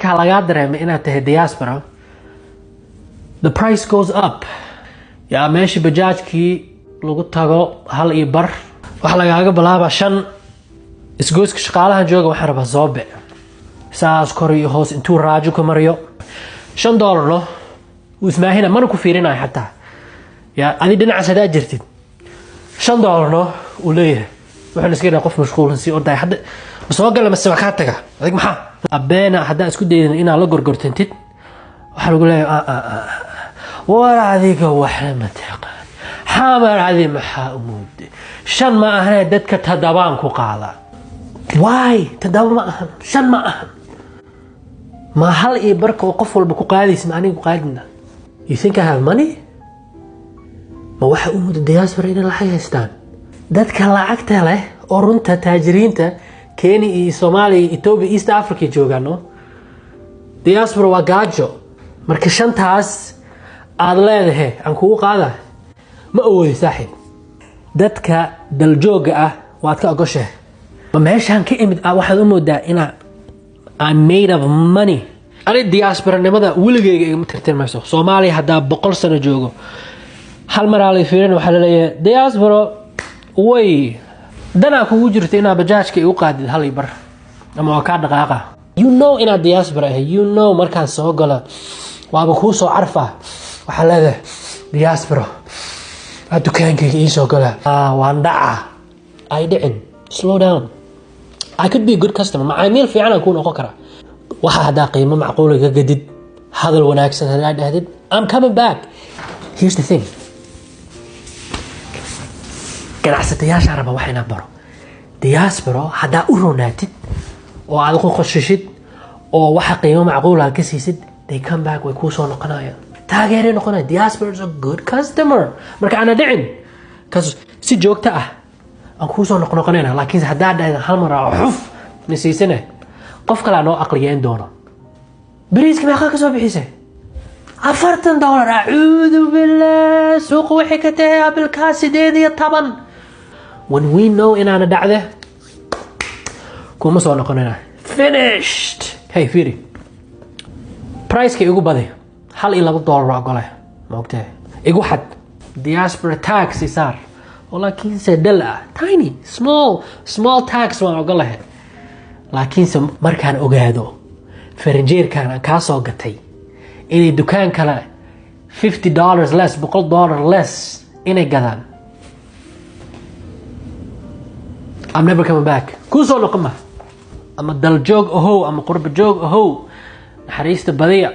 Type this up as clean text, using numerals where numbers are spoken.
laga dareemay inaad tahay diaspora, the price goes up. yaa meeshii bajaajkii lagu tago hal iyo bar waxa lagaaga bilaabaa 5 isgoyska shaqaalaha jooga waxa raba Zobe saas kor iyo hoos intuu raajo ku mariyo $5 no ismaahina mana ku fiirinay xataa yaa adi dhinaca sadaa jirtid $5 no u leeyahay waxaan iska qof mashquulsan si orday hadda soo gal ma ka taga adig maxaa abeena hadda isku dayeen inaa la gorgortantid waxa lagu leeyahay wala adiga waxa ma taqaan xamar adi maxaa umud shan ma ahna dadka tadabaan ku qaada why tadaba ma ahan shan ma ahan ma hal iyo barka qof walba ku qaadaysan anigu qaadina you think I have money ma waxa umud diaspora in la haystaan dadka lacagta leh oo runta taajiriinta Kenya iyo Soomaaliya Ethiopia East Africa joogano diaspora waa gaajo marka shantaas aad leedahay aan kugu qaada ma awoodi saaxiib dadka daljooga ah waad ka ogoshay ma meeshan ka imid waxaad u moodaa ina I'm made of money ani diaspora nimada wiligeyga igama tirtirmayso Soomaaliya hadda 100 sano joogo hal mar aan fiirin waxa la leeyahay diaspora way dana kugu jirto ina bajaajka igu qaadid hal bar ama waa ka dhaqaaqa you know ina diaspora you know markaan soo gala waaba ku soo carfa waxa leedahay diaspora dukaankayga ii soo gala waan dhaca ay dhicin slow down I could be a good customer macaamiil fiican aan ku noqon karaa waxa hada qiimo macquul ah gadid hadal wanaagsan hada dhahdid I'm coming back here's the thing ganacsiyaasha raba waxayna baro diaspora hada u ronaatid oo aad ku qoshashid oo waxa qiimo macquul ah ka siisid they come back way ku soo noqonayaan taageero noqonay diaspora is a good customer marka ana dhicin kaas si joogta ah aan ku soo noqonayna laakiin hadaa dhaayna hal mar xuf nasiisana qof kale noo aqliyeen doono bariiska ma ka soo bixisay $40 a'uudu billah suuq wixii ka tahay abilka 18 when we know inaana dhacde kuma soo noqonayna finished hey firi price ka igu baday hal iyo $2 ogolay ma ogtay igu xad diaspora tax isar walakin sadala tiny small tax waan ogolay laakiin markaan ogaado faranjeerkan aan ka soo gatay inay dukaan kale $50 less $100 less inay gadaan I'm never coming back ku soo noqon ma ama dal joog ohow ama qurba joog ohow naxariista badiya